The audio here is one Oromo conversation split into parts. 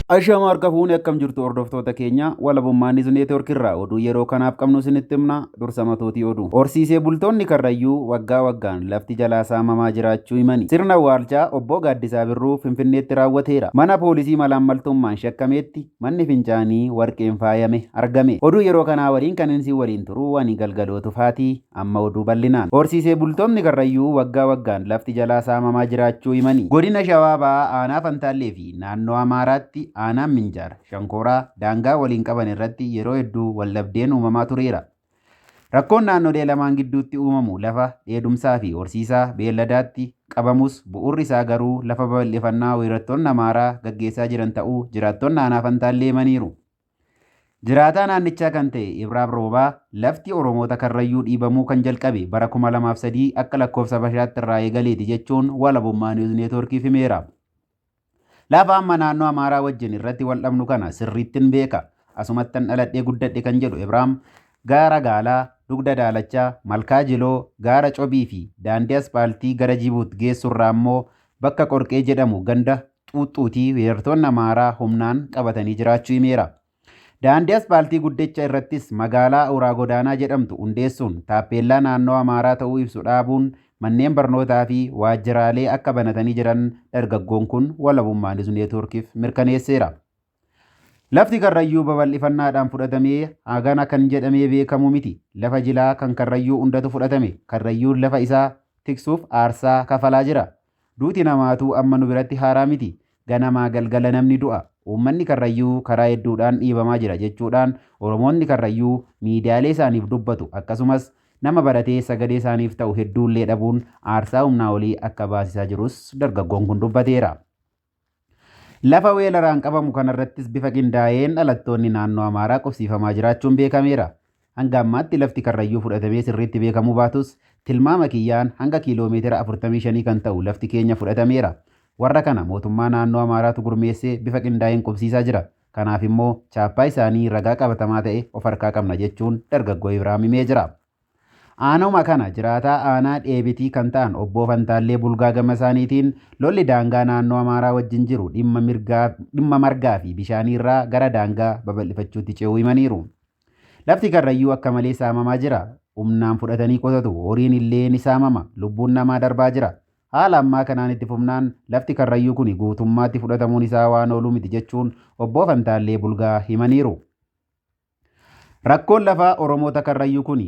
Ashama harka fuune akkam jirtu hordoftoota keenya walabummaa newsnetwork irraa oduu yeroo kanaaf qabnu isinitti himna dursa matootii oduu. Horsiisee bultoonni Karrayyuu waggaa waggaan lafti jalaa saamamaa jiraachuu himani. Sirna awwaalchaa obbo Gaaddisaa Birruu Finfinneetti raawwateera. Mana poolisii malaammaltummaan shakkameetti manni fincaanii warqeen faayame argame. Oduu yeroo kanaa waliin kan inni waliin turu wani galgalootu faatii amma oduu bal'inaan. Horsiisee bultoonni Karrayyuu waggaa waggaan lafti jalaa saamamaa jiraachuu himani. Godina Shawaa Bahaa aanaa Fantaallee fi naannoo Amaaraatti aanaan Minjaar Shankoraa daangaa waliin qaban irratti yeroo hedduu waldhabdeen uumamaa tureera. Rakkoon naannolee lamaan gidduutti uumamu lafa dheedumsaa fi horsiisaa beelladaatti qabamus bu'uurri isaa garuu lafa babal'ifannaa weerartoonni Amaaraa gaggeessaa jiran ta'uu jiraattonni aanaa Fantaallee himaniiru. Jiraataa naannichaa kan ta'e Ibraab Roobaa lafti Oromoota Karrayyuu dhiibamuu kan jalqabe bara 2003 akka lakkoofsa Bashaatti irraa eegaleeti jechuun walabummaa newsnetworkiif himeera. Lafa amma naannoo Amaaraa wajjin irratti wal dhabnu kana sirriittiin beeka. Asumattan dhaladhee guddadhe kan jedhu Ibraam gaara Gaalaa, Dugda Daalachaa, Malkaa Jiloo, gaara Cobii fi daandii aspaaltii gara Jibuut geessurraa immoo bakka Qorqee jedhamu ganda Xuuxxuutii weerartoonni Amaaraa humnaan qabatanii jiraachuu himeera. Daandii aspaaltii guddicha irrattis magaalaa Uraa Godaanaa jedhamtu hundeessuun taappeellaa naannoo Amaaraa ta'uu ibsu dhaabuun manneen barnootaa fi waajjiraalee akka banatanii jiran dargaggoon kun walabummaa newsnetworkiif mirkaneesseera. Lafti Karrayyuu babal'ifannaadhaan fudhatamee hagana kan jedhamee beekamu miti. Lafa jilaa kan Karrayyuu hundatu fudhatame. Karrayyuun lafa isaa tiksuuf aarsaa kafalaa jira. Duuti namaatuu amma nu biratti haaraa miti. Ganamaa galgala namni du'a. Uummanni Karrayyuu karaa hedduudhaan dhiibamaa jira jechuudhaan Oromoonni Karrayyuu miidiyaalee isaaniif dubbatu akkasumas nama baratee sagalee isaaniif ta'u hedduullee dhabuun aarsaa humnaa olii akka baasisaa jirus dargaggoon kun dubbateera. Lafa weelaraan qabamu kanarrattis bifa qindaa'een dhalattoonni naannoo Amaaraa qubsiifamaa jiraachuun beekameera. Hanga ammaatti lafti Karrayyuu fudhatamee sirriitti beekamuu baatus tilmaama kiyyaan hanga kiiloomeetira 45 kan ta'u lafti keenya fudhatameera. Warra kana mootummaa naannoo Amaaraatu gurmeessee bifa qindaa'een qubsiisaa jira. Kanaaf immoo chaappaa isaanii ragaa qabatamaa ta'e of harkaa qabna jechuun dargaggoo Ibraam himee jira. Aanuma kana jiraataa aanaa dheebitii kan ta'an obbo Fantaallee Bulgaa gama isaaniitiin lolli daangaa naannoo Amaaraa wajjin jiru dhimma margaa fi bishaanii irraa gara daangaa babal'ifachuutti ce'uu himaniiru. Lafti Karrayyuu akka malee saamamaa jira. Humnaan fudhatanii qotatu. Horiin illee ni saamama. Lubbuun namaa darbaa jira. Haala ammaa kanaan itti fufnaan lafti Karrayyuu kun guutummaatti fudhatamuun isaa waan oolu miti jechuun obbo Fantaallee Bulgaa himaniiru. Rakkoon lafaa Oromoota Karrayyuu kun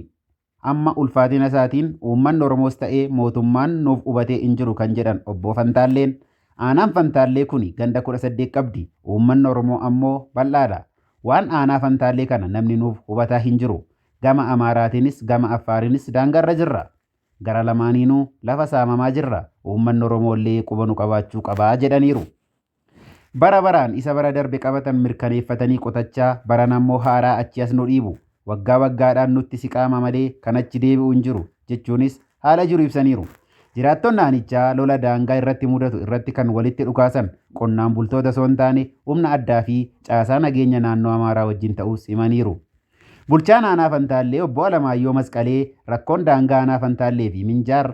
amma ulfaatina isaatiin uummanni Oromoos ta'ee mootummaan nuuf hubatee hin jiru kan jedhan obbo Fantaalleen aanaan Fantaallee kun ganda 18 qabdi. Uummanni Oromoo ammoo bal'aadha. Waan aanaa Fantaallee kana namni nuuf hubataa hin jiru. Gama Amaaraatiinis gama Affaariinis daangarra jirra. Gara lamaaniinuu lafa saamamaa jirra. Uummanni Oromoollee quba nu qabaachuu qabaa jedhaniiru. Bara baraan isa bara darbe qabatan mirkaneeffatanii qotachaa baran ammoo haaraa achi as nu dhiibu. Waggaa waggaadhaan nutti siqaama malee kan achi deebi'u hin jiru jechuunis haala jiru ibsaniiru. Jiraattonni naannichaa lola daangaa irratti mudatu irratti kan walitti dhukaasan qonnaan bultoota osoo hin taane humna addaa fi caasaa nageenya naannoo Amaaraa wajjin ta'us himaniiru. Bulchaan aanaa Fantaallee obbo Alamaayyoo Masqalee rakkoon daangaa aanaa Fantaallee fi Minjaar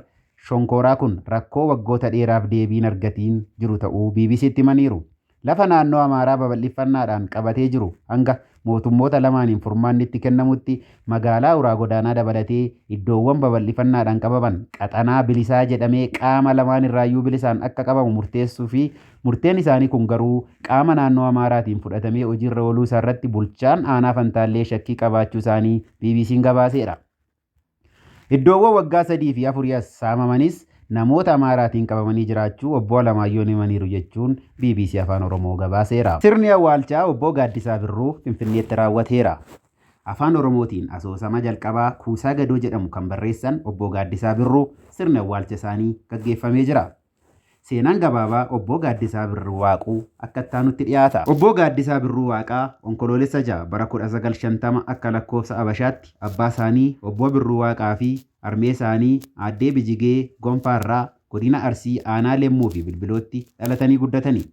Shonkoraa kun rakkoo waggoota dheeraaf deebiin argatiin jiru ta'uu BBC'tti himaniiru. Lafa naannoo Amaaraa babal'ifannaadhaan qabatee jiru hanga mootummoota lamaaniin furmaanni itti kennamutti magaalaa Uraa Godaanaa dabalatee iddoowwan babal'ifannaadhaan qabaman qaxanaa bilisaa jedhamee qaama lamaan irraayyuu bilisaan akka qabamu murteessuu fi murteen isaanii kun garuu qaama naannoo Amaaraatiin fudhatamee hojiirra ooluu isaarratti bulchaan aanaa Fantaallee shakkii qabaachuu isaanii BBC'n gabaaseera. Iddoowwan waggaa 3 fi 4 as saamamanis namoota Amaaraatiin qabamanii jiraachuu obbo Alamaayyoo himaniiru jechuun BBC Afaan Oromoo gabaaseera. Sirni awwaalchaa obbo Gaaddisaa Birruu Finfinneetti raawwateera. Afaan Oromootiin asoosama jalqabaa Kuusaa Gadoo jedhamu kan barreessan obbo Gaaddisaa Birruu sirni awwaalcha isaanii gaggeeffamee jira. Seenaan gabaabaa obbo Gaaddisaa Birruu Waaquu akka ittaanutti dhiyaata. Obbo Gaaddisaa Birruu Waaqaa onkoloolessa 6 bara 1950 akka lakkoofsa Abashaatti abbaa isaanii obbo Birruu Waaqaa fi harmee isaanii aaddee Bijigee Gonfaarraa godina Arsii aanaa Lemmuu fi Bilbilootti dhalatanii guddatanii.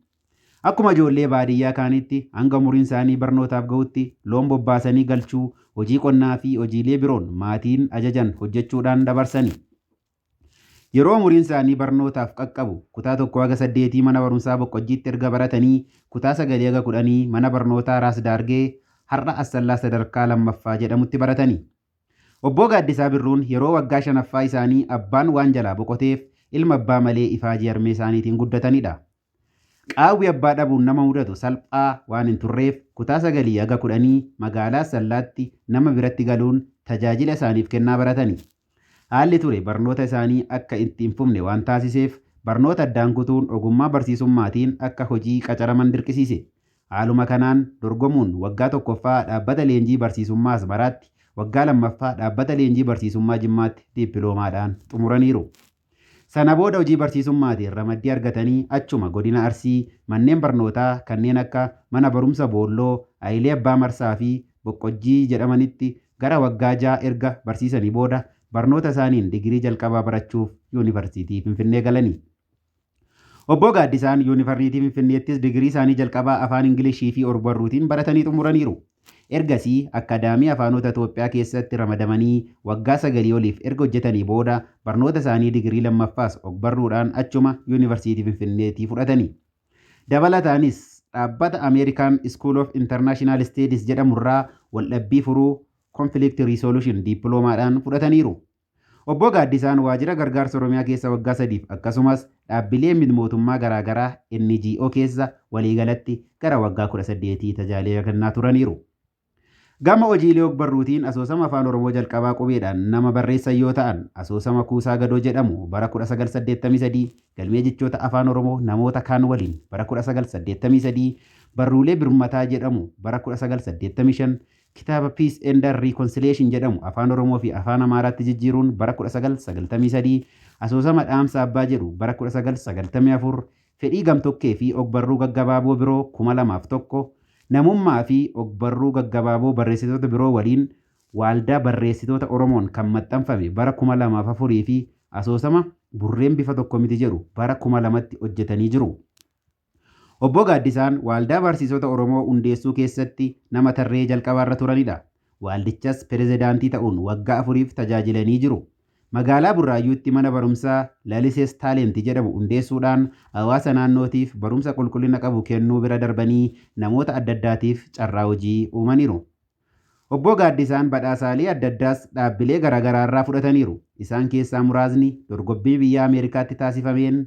Akkuma ijoollee baadiyyaa kaanitti hanga umuriin isaanii barnootaaf ga'utti loon bobbaasanii galchuu, hojii qonnaa fi hojiilee biroon maatiin ajajan hojjechuudhaan dabarsanii. Yeroo umuriin isaanii barnootaaf qaqqabu kutaa 1-8 mana barumsaa Boqqojjiitti erga baratanii kutaa 9-10 mana barnootaa Raas Daargee har'a Assallaa sadarkaa lammaffaa jedhamutti baratanii. Obbo Gaaddisaa Birruun yeroo waggaa 5ffaa isaanii abbaan waan jalaa boqoteef ilma abbaa malee ifaajii harmee isaaniitiin guddatanidha. Qaawwi abbaa dhabuun nama mudatu salphaa waan hin turreef kutaa 9-10 magaalaa Asallaatti nama biratti galuun tajaajila isaaniif kennaa baratanii. Haalli ture barnoota isaanii akka itti hin fufne waan taasiseef barnoota addaan kutuun ogummaa barsiisummaatiin akka hojii qacaraman dirqisiise. Haaluma kanaan dorgomuun waggaa 1ffaa dhaabbata leenjii barsiisummaa Asmaraatti, waggaa 2ffaa dhaabbata leenjii barsiisummaa Jimmaatti diippiloomaadhaan xumuraniiru. Sana booda hojii barsiisummaatiin ramaddii argatanii achuma godina Arsii manneen barnootaa kanneen akka mana barumsa Boolloo, Ayilee Abbaa Marsaa fi Boqqojjii jedhamanitti gara waggaa 6 erga barsiisanii booda barnoota isaaniin digirii jalqabaa barachuuf yuunivarsiitii Finfinnee galanii. Obbo Gaaddisaan yuunivarsiitii Finfinneettis digirii isaanii jalqabaa afaan Ingilishii fi Orbarruutiin baratanii xumuraniiru. Ergasii Akkaadaamii Afaanota Itoophiyaa keessatti ramadamanii waggaa 9 oliif erga hojjetanii booda barnoota isaanii digirii lammaffaas Orbarruudhaan achuma yuunivarsiitii Finfinneetii fudhatanii. Dabalataanis dhaabbata American School of International Studies jedhamurraa waldhabbii furuu Conflict Resolution diippiloomaadhaan fudhataniiru. Obbo Gaaddisaan waajjira gargaarsa Oromiyaa keessa waggaa 3 akkasumas dhaabbilee mid-mootummaa garaagaraa NGO keessa waliigalatti gara waggaa 18 tajaajila kennaa turaniiru. Gama hojiilee Orbarruutiin asoosama afaan Oromoo jalqabaa qubeedhaan nama barreessan yoo ta'an asoosama Kuusaa Gadoo jedhamu bara 1983 galmee jechoota afaan Oromoo namoota kaan waliin bara 1983 barruulee birmataa jedhamu bara 1985 kitaaba Peace and Reconciliation jedhamu afaan Oromoo fi afaan Amaaraatti jijjiiruun bara 1993 asoosama Dhaamsa Abbaa jedhu bara 1994 fedhii gamtokkee fi ogbarruu gaggabaaboo biroo 2001 namummaa fi ogbarruu gaggabaaboo barreessitoota biroo waliin waaldaa barreessitoota Oromoon kan maxxanfame bara 2004 fi asoosama Burreen bifa tokko miti jedhu bara 2000tti hojjetanii jiru. Obbo Gaaddisaan waaldaa barsiisota Oromoo hundeessuu keessatti nama tarree jalqabaarra turanidha. Waaldichas pirezidaantii ta'uun waggaa 4f tajaajilanii jiru. Magaalaa Burraayyuutti mana barumsaa Lalisees Taalenti jedhamu hundeessuudhaan hawaasa naannootiif barumsa qulqullina qabu kennuu bira darbanii namoota adda addaatiif carraa hojii uumaniiru. Obbo Gaaddisaan badhaasaalee adda addaas dhaabbilee garaagaraarraa fudhataniiru. Isaan keessaa muraasni dorgommii biyya Ameerikaatti taasifameen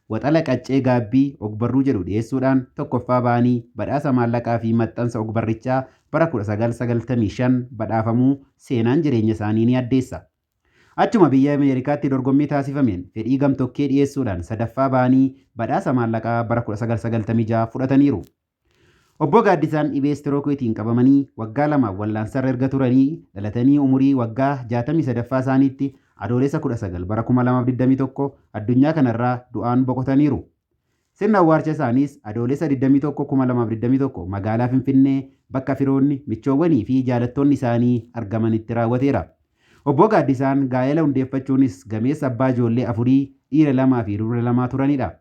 waxala qaccee gaabbii ogbarruu jedhu dhiyeessuudhaan tokkoffaa ba'anii badhaasa maallaqaa fi maxxansa ogbarrichaa bara 1995 badhaafamuu seenaan jireenya isaanii ni addeessa. Achuma biyya Ameerikaatti dorgommii taasifameen fedhii gamtokkee dhiyeessuudhaan sadaffaa ba'anii badhaasa maallaqaa bara 1996 fudhataniiru. Obbo Gaaddisaan dhibee istirookiitiin qabamanii waggaa 2 wallaansarra erga turanii dhalatanii umurii waggaa 63ffaa isaaniitti Adoolessa 19 bara 2021 addunyaa kanarraa du'aan boqotaniiru. Sirna awwaalcha isaaniis Adoolessa 21 2021 magaalaa Finfinnee bakka firoonni, michoowwanii fi jaalattoonni isaanii argamanitti raawwateera. Obbo Gaaddisaan gaa'ela hundeeffachuunis gameessa abbaa ijoollee 4 dhiira 2 fi dubara 2 turanidha.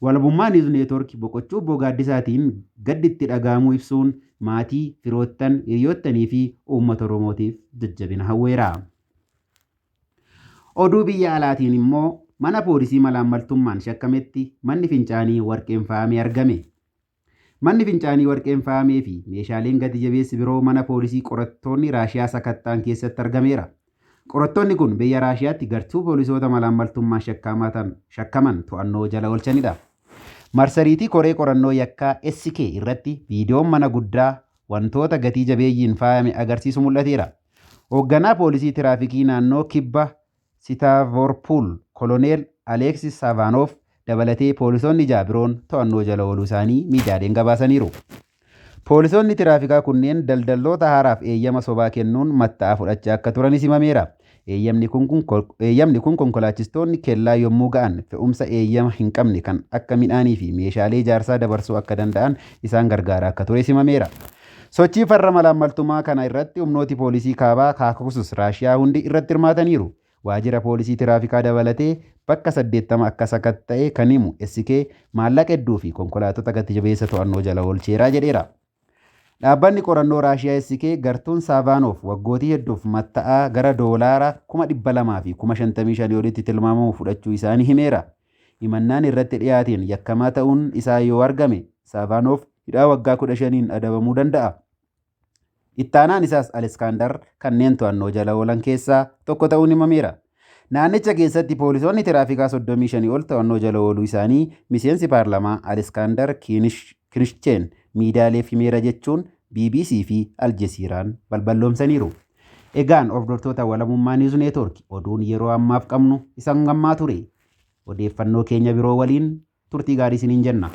Walabummaa newsnetwork boqochuu Obbo Gaaddisaatiin gadditti dhagahamuu ibsuun maatii, firoottan, hiriyoottanii fi uummata Oromootiif jajjabina hawweera. Oduu biyya alaatiin immoo mana poolisii malaammaltummaan shakkametti manni fincaanii warqeen faayamee argame. Manni fincaanii warqeen faayamee fi meeshaaleen gati jabeessi biroo mana poolisii qorattoonni Raashiyaa sakattaan keessatti argameera. Qorattoonni kun biyya Raashiyaatti gartuu poolisoota malaammaltummaan shakkaman to'annoo jala oolchanidha. Marsariitii koree qorannoo yakkaa SK irratti viidiyoon mana guddaa wantoota gatii jabeeyyiin faayame agarsiisu mul'ateera. Hoogganaa poolisii tiraafikii naannoo kibba Sitaavorpuul Koloneel Aleeksis Saavaanoof dabalatee poolisoonni jaabiroon to'annoo jala ooluu isaanii miidiyaaleen gabaasaniiru. Poolisoonni tiraafikaa kunneen daldaltoota haaraaf eeyyama sobaa kennuun matta'aa fudhachaa akka turanis himameera. Eeyyamni kun konkolaachistoonni kellaa yommuu ga'an fe'umsa eeyyama hin qabne kan akka midhaanii fi meeshaalee ijaarsaa dabarsuu akka danda'an isaan gargaara akka tures himameera. Sochii farra malaammaltummaa kana irratti humnooti poolisii kaabaa Kaakakusus Raashiyaa hundi irratti hirmaataniiru. Waajjira poolisii tiraafikaa dabalatee bakka 80 akka sakatta'e kan himu SK maallaqa hedduu fi konkolaattota gati jabeessa to'annoo jala oolcheeraa jedheera. Dhaabbanni qorannoo Raashiyaa SK gartuun Saavanoof waggootii hedduuf matta'aa gara doolaara 200,000 fi 55,000 olitti tilmaamamu fudhachuu isaanii himeera. Himannaan irratti dhiyaateen yakkamaa ta'uun isaa yoo argame Saavanoof hidhaa waggaa 15 adabamuu danda'a. Ittaanaan isaas Aliskaandar kanneen to'annoo jala oolan keessaa tokko ta'uun himameera. Naannicha keessatti poolisoonni tiraafikaa 35 ol to'annoo jala ooluu isaanii miseensi paarlamaa Aliskaandar Kirishcheen miidiyaaleef himeera jechuun BBC fi Aljeziiraan balballoomsaniiru. Egaan hordoftoota walabummaa newsnetwork oduun yeroo ammaaf qabnu isan gammaa ture. Odeeffannoo keenya biroo waliin turtii gaarii isiniin jenna.